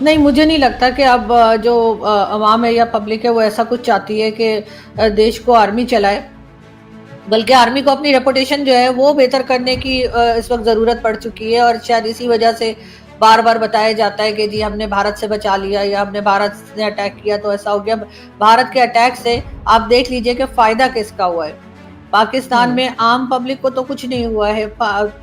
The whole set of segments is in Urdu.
نہیں، مجھے نہیں لگتا کہ اب جو عوام ہے یا پبلک ہے وہ ایسا کچھ چاہتی ہے کہ دیش کو آرمی چلائے، بلکہ آرمی کو اپنی ریپوٹیشن جو ہے وہ بہتر کرنے کی اس وقت ضرورت پڑ چکی ہے، اور شاید اسی وجہ سے بار بار بتایا جاتا ہے کہ جی ہم نے بھارت سے بچا لیا یا ہم نے بھارت نے اٹیک کیا تو ایسا ہو گیا۔ بھارت کے اٹیک سے آپ دیکھ لیجئے کہ فائدہ کس کا ہوا ہے۔ پاکستان ہوں میں عام پبلک کو تو کچھ نہیں ہوا ہے،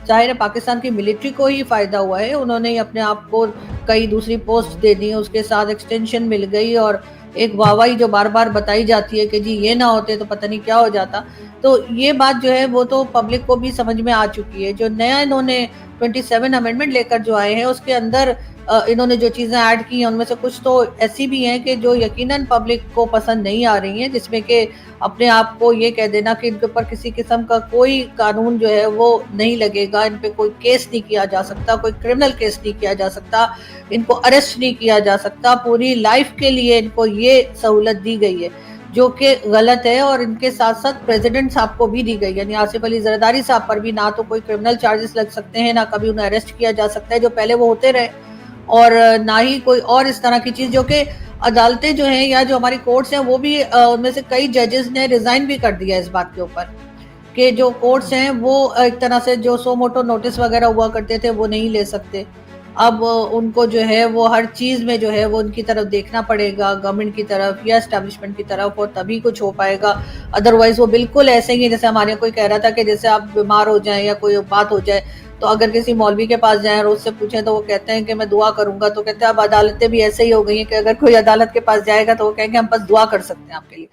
ظاہر ہے پاکستان کی ملٹری کو ہی فائدہ ہوا ہے، انہوں نے اپنے آپ کو کئی دوسری پوسٹ دے دی، اس کے ساتھ ایکسٹینشن مل گئی، اور ایک واہوائی جو بار بار بتائی جاتی ہے کہ جی یہ نہ ہوتے تو پتہ نہیں کیا ہو جاتا۔ تو یہ بات جو ہے وہ تو پبلک کو بھی سمجھ میں آ چکی ہے۔ جو نیا انہوں نے 27 امینڈمنٹ لے کر جو آئے ہیں اس کے اندر انہوں نے جو چیزیں ایڈ کی ہیں ان میں سے کچھ تو ایسی بھی ہیں کہ جو یقیناً پبلک کو پسند نہیں آ رہی ہیں، جس میں کہ اپنے آپ کو یہ کہہ دینا کہ ان کے اوپر کسی قسم کا کوئی قانون جو ہے وہ نہیں لگے گا، ان پہ کوئی کیس نہیں کیا جا سکتا، کوئی کرمنل کیس نہیں کیا جا سکتا، ان کو اریسٹ نہیں کیا جا سکتا، پوری لائف کے لیے ان کو یہ سہولت دی گئی ہے جو کہ غلط ہے، اور ان کے ساتھ ساتھ پریزیڈنٹ صاحب کو بھی دی گئی، یعنی آصف علی زرداری صاحب پر بھی نہ تو کوئی کرمنل چارجز لگ سکتے ہیں، نہ کبھی انہیں اریسٹ کیا جا سکتا ہے جو پہلے وہ ہوتے رہے، اور نہ ہی کوئی اور اس طرح کی چیز، جو کہ عدالتیں جو ہیں یا جو ہماری کورٹس ہیں وہ بھی ان میں سے کئی ججز نے ریزائن بھی کر دیا اس بات کے اوپر کہ جو کورٹس ہیں وہ ایک طرح سے جو سو موٹو نوٹس وغیرہ ہوا کرتے تھے وہ نہیں لے سکتے۔ اب ان کو جو ہے وہ ہر چیز میں جو ہے وہ ان کی طرف دیکھنا پڑے گا، گورنمنٹ کی طرف یا اسٹیبلشمنٹ کی طرف، اور تبھی کچھ ہو پائے گا، ادروائز وہ بالکل ایسے ہی ہیں جیسے ہمارے کوئی کہہ رہا تھا کہ جیسے آپ بیمار ہو جائیں یا کوئی بات ہو جائے تو اگر کسی مولوی کے پاس جائیں اور اس سے پوچھیں تو وہ کہتے ہیں کہ میں دعا کروں گا، تو کہتے ہیں اب عدالتیں بھی ایسے ہی ہو گئی ہیں کہ اگر کوئی عدالت کے پاس جائے گا تو وہ کہیں گے ہم بس دعا کر سکتے ہیں آپ کے لیے۔